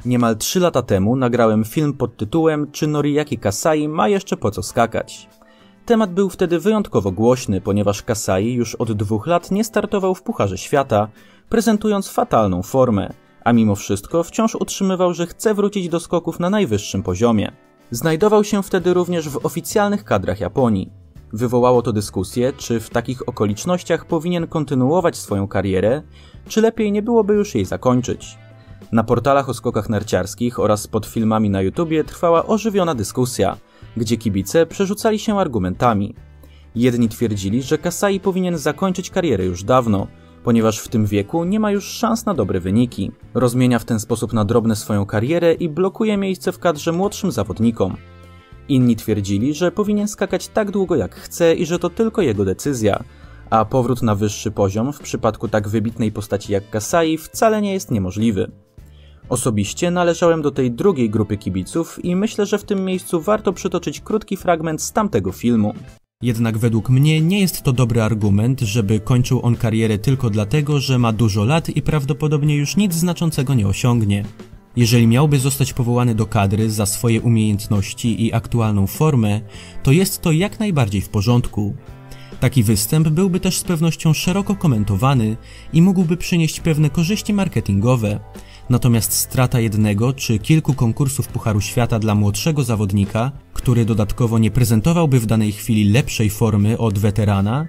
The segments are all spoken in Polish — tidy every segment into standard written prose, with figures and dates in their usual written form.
Niemal 3 lata temu nagrałem film pod tytułem Czy Noriaki Kasai ma jeszcze po co skakać? Temat był wtedy wyjątkowo głośny, ponieważ Kasai już od 2 lat nie startował w Pucharze Świata, prezentując fatalną formę, a mimo wszystko wciąż utrzymywał, że chce wrócić do skoków na najwyższym poziomie. Znajdował się wtedy również w oficjalnych kadrach Japonii. Wywołało to dyskusję, czy w takich okolicznościach powinien kontynuować swoją karierę, czy lepiej nie byłoby już jej zakończyć. Na portalach o skokach narciarskich oraz pod filmami na YouTubie trwała ożywiona dyskusja, gdzie kibice przerzucali się argumentami. Jedni twierdzili, że Kasai powinien zakończyć karierę już dawno, ponieważ w tym wieku nie ma już szans na dobre wyniki. Rozmienia w ten sposób na drobne swoją karierę i blokuje miejsce w kadrze młodszym zawodnikom. Inni twierdzili, że powinien skakać tak długo jak chce i że to tylko jego decyzja, a powrót na wyższy poziom w przypadku tak wybitnej postaci jak Kasai wcale nie jest niemożliwy. Osobiście należałem do tej drugiej grupy kibiców i myślę, że w tym miejscu warto przytoczyć krótki fragment z tamtego filmu. Jednak według mnie nie jest to dobry argument, żeby kończył on karierę tylko dlatego, że ma dużo lat i prawdopodobnie już nic znaczącego nie osiągnie. Jeżeli miałby zostać powołany do kadry za swoje umiejętności i aktualną formę, to jest to jak najbardziej w porządku. Taki występ byłby też z pewnością szeroko komentowany i mógłby przynieść pewne korzyści marketingowe. Natomiast strata jednego czy kilku konkursów Pucharu Świata dla młodszego zawodnika, który dodatkowo nie prezentowałby w danej chwili lepszej formy od weterana,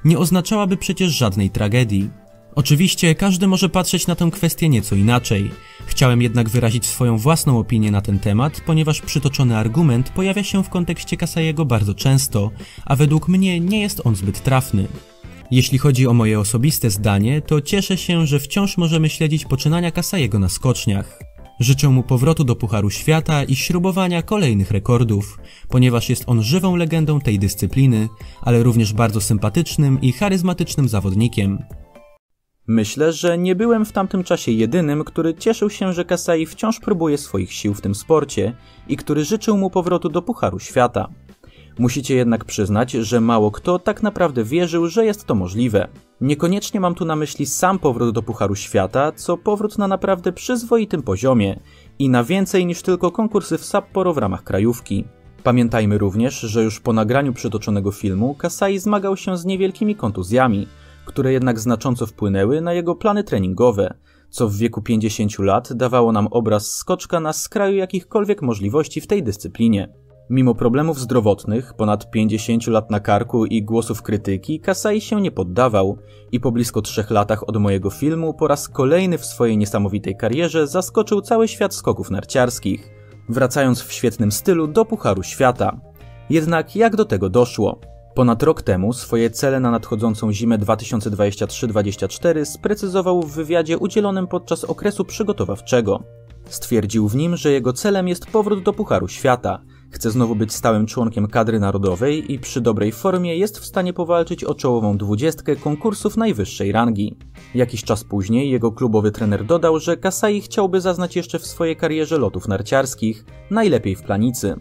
nie oznaczałaby przecież żadnej tragedii. Oczywiście każdy może patrzeć na tę kwestię nieco inaczej. Chciałem jednak wyrazić swoją własną opinię na ten temat, ponieważ przytoczony argument pojawia się w kontekście Kasaiego bardzo często, a według mnie nie jest on zbyt trafny. Jeśli chodzi o moje osobiste zdanie, to cieszę się, że wciąż możemy śledzić poczynania Kasaiego na skoczniach. Życzę mu powrotu do Pucharu Świata i śrubowania kolejnych rekordów, ponieważ jest on żywą legendą tej dyscypliny, ale również bardzo sympatycznym i charyzmatycznym zawodnikiem. Myślę, że nie byłem w tamtym czasie jedynym, który cieszył się, że Kasai wciąż próbuje swoich sił w tym sporcie i który życzył mu powrotu do Pucharu Świata. Musicie jednak przyznać, że mało kto tak naprawdę wierzył, że jest to możliwe. Niekoniecznie mam tu na myśli sam powrót do Pucharu Świata, co powrót na naprawdę przyzwoitym poziomie i na więcej niż tylko konkursy w Sapporo w ramach krajówki. Pamiętajmy również, że już po nagraniu przytoczonego filmu Kasai zmagał się z niewielkimi kontuzjami, które jednak znacząco wpłynęły na jego plany treningowe, co w wieku 50 lat dawało nam obraz skoczka na skraju jakichkolwiek możliwości w tej dyscyplinie. Mimo problemów zdrowotnych, ponad 50 lat na karku i głosów krytyki, Kasai się nie poddawał i po blisko 3 latach od mojego filmu po raz kolejny w swojej niesamowitej karierze zaskoczył cały świat skoków narciarskich, wracając w świetnym stylu do Pucharu Świata. Jednak jak do tego doszło? Ponad rok temu swoje cele na nadchodzącą zimę 2023-2024 sprecyzował w wywiadzie udzielonym podczas okresu przygotowawczego. Stwierdził w nim, że jego celem jest powrót do Pucharu Świata, chce znowu być stałym członkiem kadry narodowej i przy dobrej formie jest w stanie powalczyć o czołową 20 konkursów najwyższej rangi. Jakiś czas później jego klubowy trener dodał, że Kasai chciałby zaznać jeszcze w swojej karierze lotów narciarskich, najlepiej w planicy.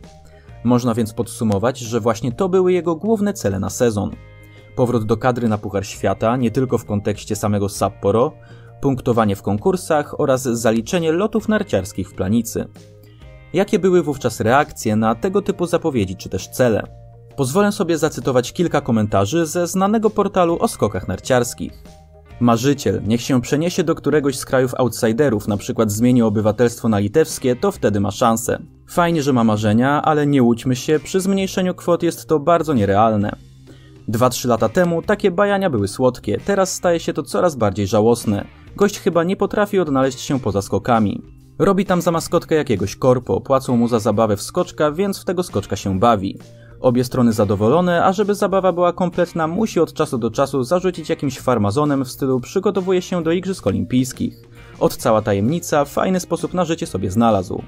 Można więc podsumować, że właśnie to były jego główne cele na sezon. Powrót do kadry na Puchar Świata, nie tylko w kontekście samego Sapporo, punktowanie w konkursach oraz zaliczenie lotów narciarskich w planicy. Jakie były wówczas reakcje na tego typu zapowiedzi czy też cele? Pozwolę sobie zacytować kilka komentarzy ze znanego portalu o skokach narciarskich. Marzyciel, niech się przeniesie do któregoś z krajów outsiderów, na przykład zmieni obywatelstwo na litewskie, to wtedy ma szansę. Fajnie, że ma marzenia, ale nie łudźmy się, przy zmniejszeniu kwot jest to bardzo nierealne. 2-3 lata temu takie bajania były słodkie, teraz staje się to coraz bardziej żałosne. Gość chyba nie potrafi odnaleźć się poza skokami. Robi tam za maskotkę jakiegoś korpo, płacą mu za zabawę w skoczka, więc w tego skoczka się bawi. Obie strony zadowolone, a żeby zabawa była kompletna, musi od czasu do czasu zarzucić jakimś farmazonem w stylu przygotowuje się do Igrzysk Olimpijskich. Od cała tajemnica, fajny sposób na życie sobie znalazł.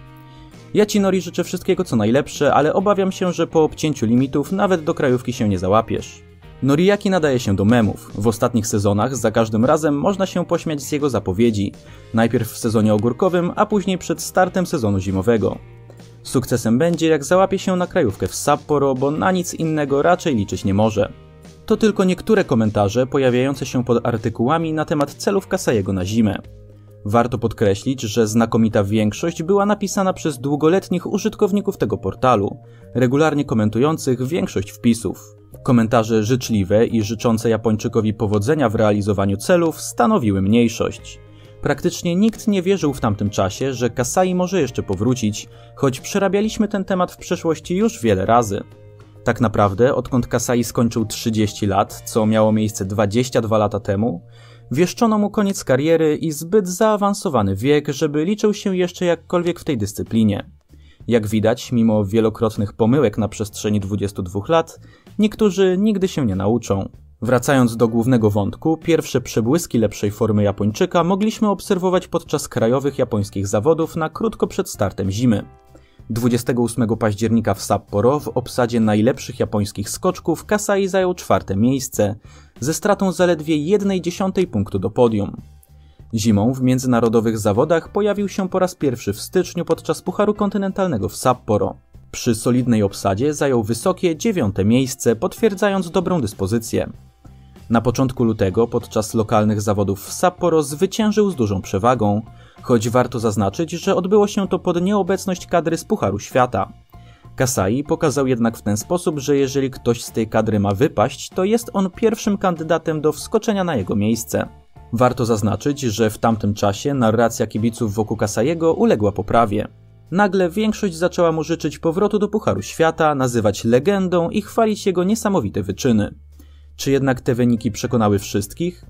Ja ci, Nori, życzę wszystkiego co najlepsze, ale obawiam się, że po obcięciu limitów nawet do krajówki się nie załapiesz. Noriaki nadaje się do memów. W ostatnich sezonach za każdym razem można się pośmiać z jego zapowiedzi. Najpierw w sezonie ogórkowym, a później przed startem sezonu zimowego. Sukcesem będzie, jak załapie się na krajówkę w Sapporo, bo na nic innego raczej liczyć nie może. To tylko niektóre komentarze pojawiające się pod artykułami na temat celów Kasaiego na zimę. Warto podkreślić, że znakomita większość była napisana przez długoletnich użytkowników tego portalu, regularnie komentujących większość wpisów. Komentarze życzliwe i życzące Japończykowi powodzenia w realizowaniu celów stanowiły mniejszość. Praktycznie nikt nie wierzył w tamtym czasie, że Kasai może jeszcze powrócić, choć przerabialiśmy ten temat w przeszłości już wiele razy. Tak naprawdę, odkąd Kasai skończył 30 lat, co miało miejsce 22 lata temu, wieszczono mu koniec kariery i zbyt zaawansowany wiek, żeby liczył się jeszcze jakkolwiek w tej dyscyplinie. Jak widać, mimo wielokrotnych pomyłek na przestrzeni 22 lat, niektórzy nigdy się nie nauczą. Wracając do głównego wątku, pierwsze przebłyski lepszej formy Japończyka mogliśmy obserwować podczas krajowych japońskich zawodów na krótko przed startem zimy. 28 października w Sapporo w obsadzie najlepszych japońskich skoczków Kasai zajął 4. miejsce, ze stratą zaledwie 1/10 punktu do podium. Zimą w międzynarodowych zawodach pojawił się po raz pierwszy w styczniu podczas Pucharu Kontynentalnego w Sapporo. Przy solidnej obsadzie zajął wysokie 9. miejsce, potwierdzając dobrą dyspozycję. Na początku lutego podczas lokalnych zawodów w Sapporo zwyciężył z dużą przewagą, choć warto zaznaczyć, że odbyło się to pod nieobecność kadry z Pucharu Świata. Kasai pokazał jednak w ten sposób, że jeżeli ktoś z tej kadry ma wypaść, to jest on pierwszym kandydatem do wskoczenia na jego miejsce. Warto zaznaczyć, że w tamtym czasie narracja kibiców wokół Kasaiego uległa poprawie. Nagle większość zaczęła mu życzyć powrotu do Pucharu Świata, nazywać legendą i chwalić jego niesamowite wyczyny. Czy jednak te wyniki przekonały wszystkich?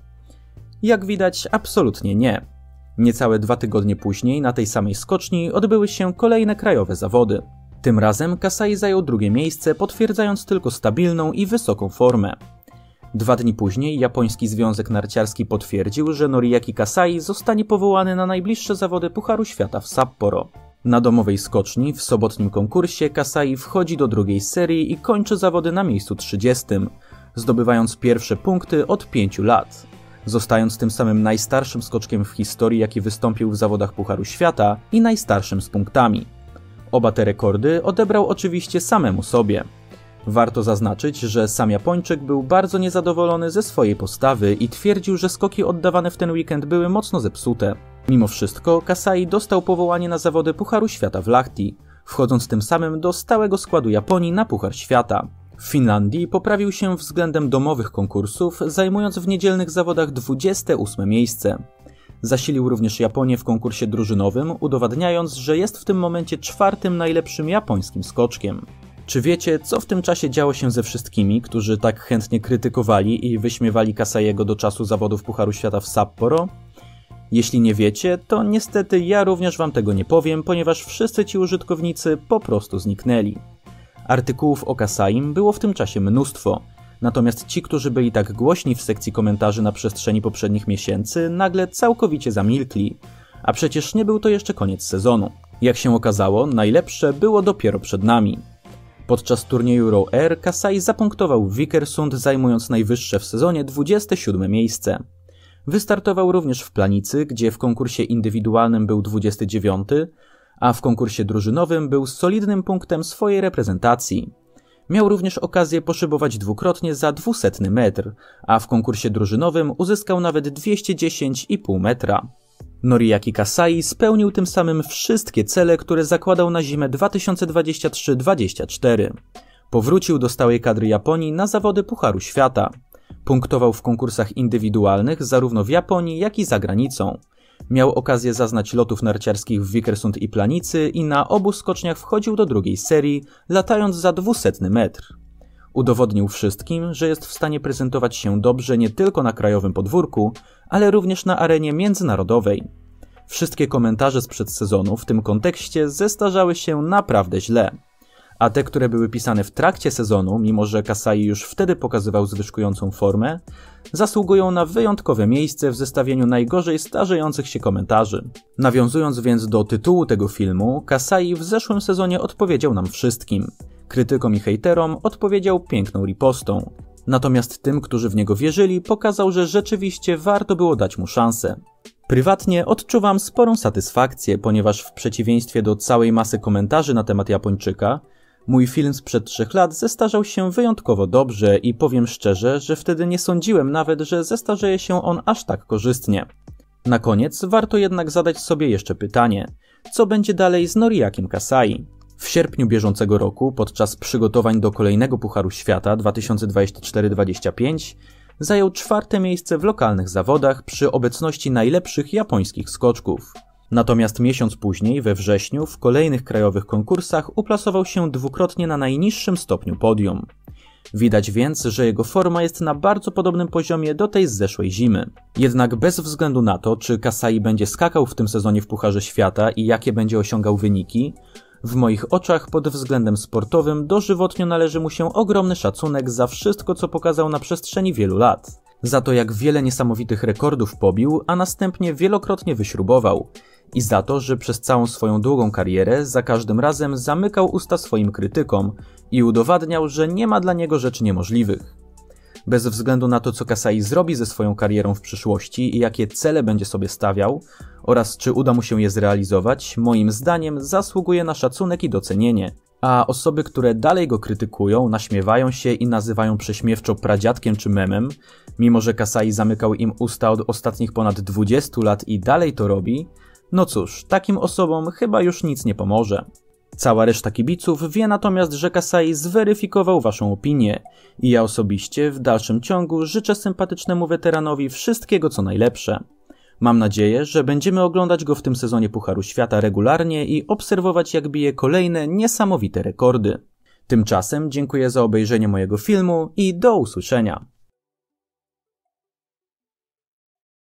Jak widać, absolutnie nie. Niecałe 2 tygodnie później na tej samej skoczni odbyły się kolejne krajowe zawody. Tym razem Kasai zajął 2. miejsce, potwierdzając tylko stabilną i wysoką formę. 2 dni później japoński związek narciarski potwierdził, że Noriaki Kasai zostanie powołany na najbliższe zawody Pucharu Świata w Sapporo. Na domowej skoczni w sobotnim konkursie Kasai wchodzi do 2. serii i kończy zawody na miejscu 30, zdobywając pierwsze punkty od 5 lat. Zostając tym samym najstarszym skoczkiem w historii, jaki wystąpił w zawodach Pucharu Świata i najstarszym z punktami. Oba te rekordy odebrał oczywiście samemu sobie. Warto zaznaczyć, że sam Japończyk był bardzo niezadowolony ze swojej postawy i twierdził, że skoki oddawane w ten weekend były mocno zepsute. Mimo wszystko Kasai dostał powołanie na zawody Pucharu Świata w Lahti, wchodząc tym samym do stałego składu Japonii na Puchar Świata. W Finlandii poprawił się względem domowych konkursów, zajmując w niedzielnych zawodach 28 miejsce. Zasilił również Japonię w konkursie drużynowym, udowadniając, że jest w tym momencie 4. najlepszym japońskim skoczkiem. Czy wiecie, co w tym czasie działo się ze wszystkimi, którzy tak chętnie krytykowali i wyśmiewali Kasaiego do czasu zawodów Pucharu Świata w Sapporo? Jeśli nie wiecie, to niestety ja również wam tego nie powiem, ponieważ wszyscy ci użytkownicy po prostu zniknęli. Artykułów o Kasaim było w tym czasie mnóstwo, natomiast ci, którzy byli tak głośni w sekcji komentarzy na przestrzeni poprzednich miesięcy, nagle całkowicie zamilkli, a przecież nie był to jeszcze koniec sezonu. Jak się okazało, najlepsze było dopiero przed nami. Podczas turnieju Row Air Kasai zapunktował w Vikersund, zajmując najwyższe w sezonie 27 miejsce. Wystartował również w Planicy, gdzie w konkursie indywidualnym był 29, a w konkursie drużynowym był solidnym punktem swojej reprezentacji. Miał również okazję poszybować dwukrotnie za 200 metr, a w konkursie drużynowym uzyskał nawet 210,5 metra. Noriaki Kasai spełnił tym samym wszystkie cele, które zakładał na zimę 2023-24. Powrócił do stałej kadry Japonii na zawody Pucharu Świata. Punktował w konkursach indywidualnych zarówno w Japonii, jak i za granicą. Miał okazję zaznać lotów narciarskich w Vikersund i Planicy i na obu skoczniach wchodził do 2. serii, latając za 200 metr. Udowodnił wszystkim, że jest w stanie prezentować się dobrze nie tylko na krajowym podwórku, ale również na arenie międzynarodowej. Wszystkie komentarze sprzed sezonu w tym kontekście zestarzały się naprawdę źle. A te, które były pisane w trakcie sezonu, mimo że Kasai już wtedy pokazywał zwyżkującą formę, zasługują na wyjątkowe miejsce w zestawieniu najgorzej starzejących się komentarzy. Nawiązując więc do tytułu tego filmu, Kasai w zeszłym sezonie odpowiedział nam wszystkim. Krytykom i hejterom odpowiedział piękną ripostą. Natomiast tym, którzy w niego wierzyli, pokazał, że rzeczywiście warto było dać mu szansę. Prywatnie odczuwam sporą satysfakcję, ponieważ w przeciwieństwie do całej masy komentarzy na temat Japończyka, mój film sprzed 3 lat zestarzał się wyjątkowo dobrze i powiem szczerze, że wtedy nie sądziłem nawet, że zestarzeje się on aż tak korzystnie. Na koniec warto jednak zadać sobie jeszcze pytanie, co będzie dalej z Noriakiem Kasai? W sierpniu bieżącego roku, podczas przygotowań do kolejnego Pucharu Świata 2024-25, zajął 4. miejsce w lokalnych zawodach przy obecności najlepszych japońskich skoczków. Natomiast miesiąc później, we wrześniu, w kolejnych krajowych konkursach uplasował się dwukrotnie na najniższym stopniu podium. Widać więc, że jego forma jest na bardzo podobnym poziomie do tej z zeszłej zimy. Jednak bez względu na to, czy Kasai będzie skakał w tym sezonie w Pucharze Świata i jakie będzie osiągał wyniki, w moich oczach pod względem sportowym dożywotnio należy mu się ogromny szacunek za wszystko, co pokazał na przestrzeni wielu lat. Za to, jak wiele niesamowitych rekordów pobił, a następnie wielokrotnie wyśrubował. I za to, że przez całą swoją długą karierę za każdym razem zamykał usta swoim krytykom i udowadniał, że nie ma dla niego rzeczy niemożliwych. Bez względu na to, co Kasai zrobi ze swoją karierą w przyszłości i jakie cele będzie sobie stawiał, oraz czy uda mu się je zrealizować, moim zdaniem zasługuje na szacunek i docenienie. A osoby, które dalej go krytykują, naśmiewają się i nazywają prześmiewczo pradziadkiem czy memem, mimo że Kasai zamykał im usta od ostatnich ponad 20 lat i dalej to robi, no cóż, takim osobom chyba już nic nie pomoże. Cała reszta kibiców wie natomiast, że Kasai zweryfikował waszą opinię i ja osobiście w dalszym ciągu życzę sympatycznemu weteranowi wszystkiego co najlepsze. Mam nadzieję, że będziemy oglądać go w tym sezonie Pucharu Świata regularnie i obserwować, jak bije kolejne niesamowite rekordy. Tymczasem dziękuję za obejrzenie mojego filmu i do usłyszenia.